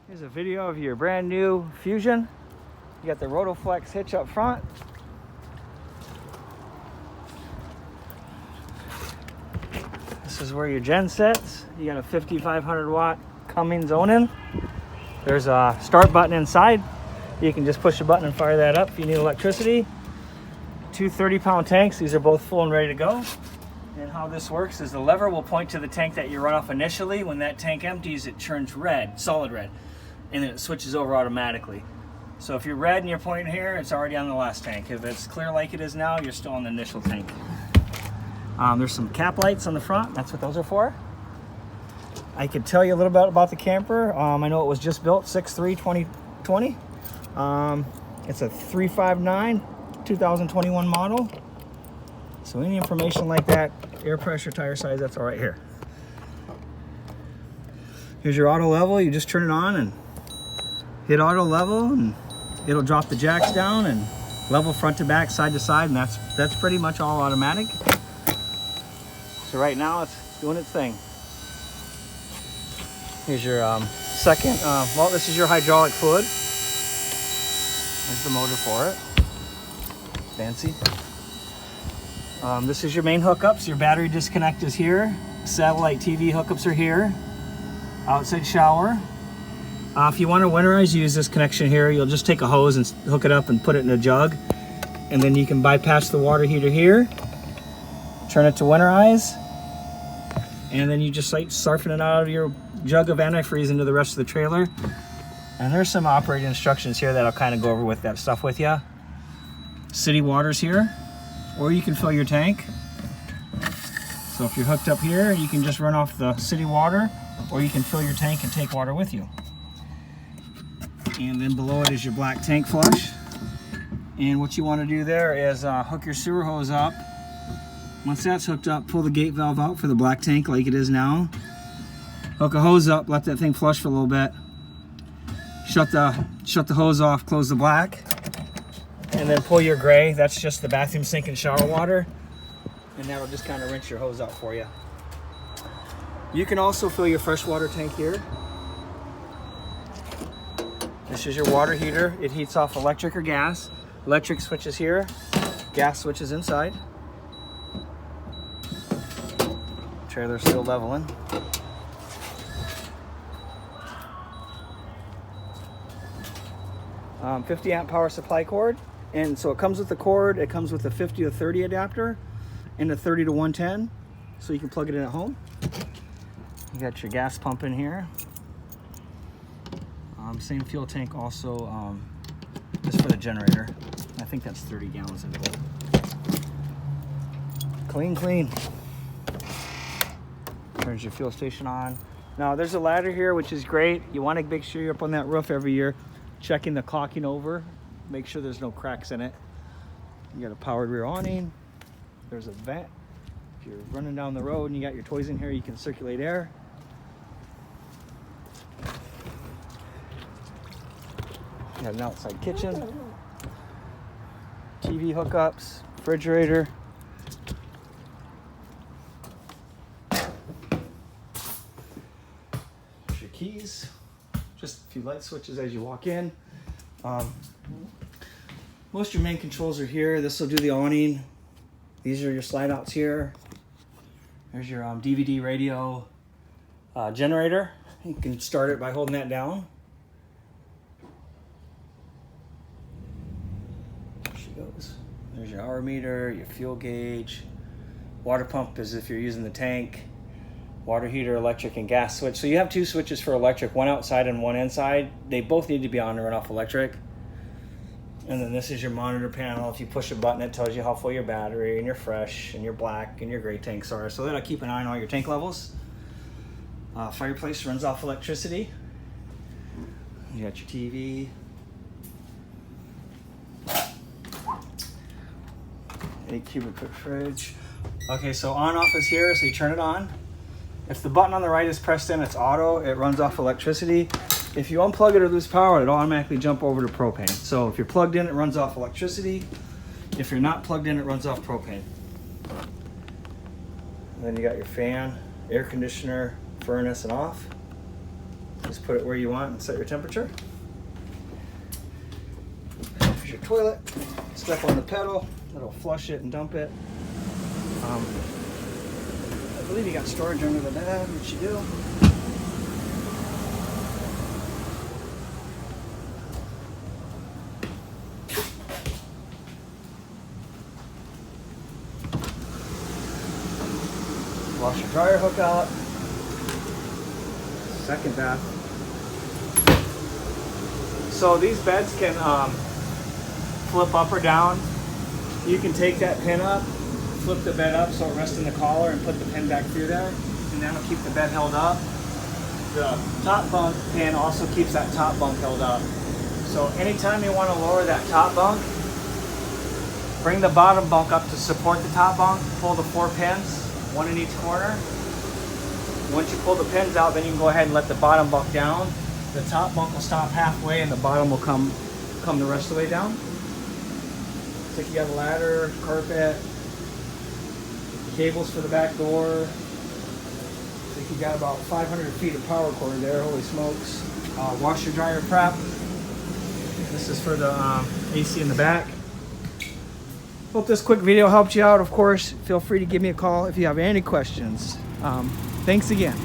Here's a video of your brand new Fuzion. You got the Rotoflex hitch up front. This is where your gen sits. You got a 5500 watt Cummins Onan. There's a start button inside. You can just push a button and fire that up if you need electricity. Two 30-pound tanks. These are both full and ready to go. And how this works is the lever will point to the tank that you run off initially. When that tank empties, it turns red, solid red, and then it switches over automatically. So if you're red and you're pointing here, it's already on the last tank. If it's clear like it is now, you're still on the initial tank. There's some cap lights on the front. That's what those are for. I could tell you a little bit about the camper. I know it was just built 6/3/2020. It's a 359 2021 model. So any information like that, air pressure, tire size, that's all right here. Here's your auto level. You just turn it on and hit auto level, and it'll drop the jacks down and level front to back, side to side, and that's pretty much all automatic. So right now it's doing its thing. Here's your second, well, this is your hydraulic fluid. There's the motor for it. Fancy. This is your main hookups. Your battery disconnect is here. Satellite TV hookups are here. Outside shower. If you want to winterize, you use this connection here. You'll just take a hose and hook it up and put it in a jug. And then you can bypass the water heater here. Turn it to winterize. And then you just like surfing it out of your jug of antifreeze into the rest of the trailer. And there's some operating instructions here that I'll kind of go over with that stuff with you. City water's here. Or you can fill your tank. So if you're hooked up here, you can just run off the city water, or you can fill your tank and take water with you. And then below it is your black tank flush. And what you want to do there is hook your sewer hose up. Once that's hooked up, pull the gate valve out for the black tank like it is now. Hook a hose up, let that thing flush for a little bit. Shut the hose off, close the black. And then pull your gray. That's just the bathroom sink and shower water. And that'll just kind of rinse your hose out for you. You can also fill your freshwater tank here. This is your water heater. It heats off electric or gas. Electric switches here, gas switches inside. Trailer's still leveling. Um, 50 amp power supply cord. And so it comes with the cord, it comes with a 50 to 30 adapter and a 30 to 110. So you can plug it in at home. You got your gas pump in here. Same fuel tank also, just for the generator. I think that's 30 gallons of it. Clean, clean. Turns your fuel station on. Now there's a ladder here, which is great. You want to make sure you're up on that roof every year, checking the caulking over. Make sure there's no cracks in it. You got a powered rear awning. There's a vent. If you're running down the road and you got your toys in here, you can circulate air. You got an outside kitchen. TV hookups, refrigerator. There's your keys. Just a few light switches as you walk in. Most of your main controls are here. This will do the awning. These are your slide outs here. There's your DVD radio generator. You can start it by holding that down. There she goes. There's your hour meter, your fuel gauge. Water pump is if you're using the tank. Water heater, electric, and gas switch. So you have two switches for electric, one outside and one inside. They both need to be on to run off electric. And then this is your monitor panel. If you push a button, it tells you how full your battery and your fresh and your black and your gray tanks are. So that'll keep an eye on all your tank levels. Fireplace runs off electricity. You got your TV. 8 cubic foot fridge. Okay, so on off is here, so you turn it on. If the button on the right is pressed in, it's auto. It runs off electricity. If you unplug it or lose power, it'll automatically jump over to propane. So if you're plugged in, it runs off electricity. If you're not plugged in, it runs off propane. And then you got your fan, air conditioner, furnace, and off. Just put it where you want and set your temperature. Here's your toilet. Step on the pedal. It'll flush it and dump it. I believe you got storage under the bed, which you do. Washer dryer hook out. Second bath. So these beds can flip up or down. You can take that pin up, flip the bed up so it rests in the collar, and put the pin back through there, and that'll keep the bed held up. The top bunk pin also keeps that top bunk held up. So anytime you want to lower that top bunk, bring the bottom bunk up to support the top bunk, pull the 4 pins, 1 in each corner. Once you pull the pins out, then you can go ahead and let the bottom bunk down. The top bunk will stop halfway and the bottom will come the rest of the way down. So you got a ladder, carpet, cables for the back door. So you got about 500 feet of power cord there, holy smokes. Washer dryer prep. This is for the AC in the back. Hope this quick video helped you out. Of course, feel free to give me a call if you have any questions. Thanks again.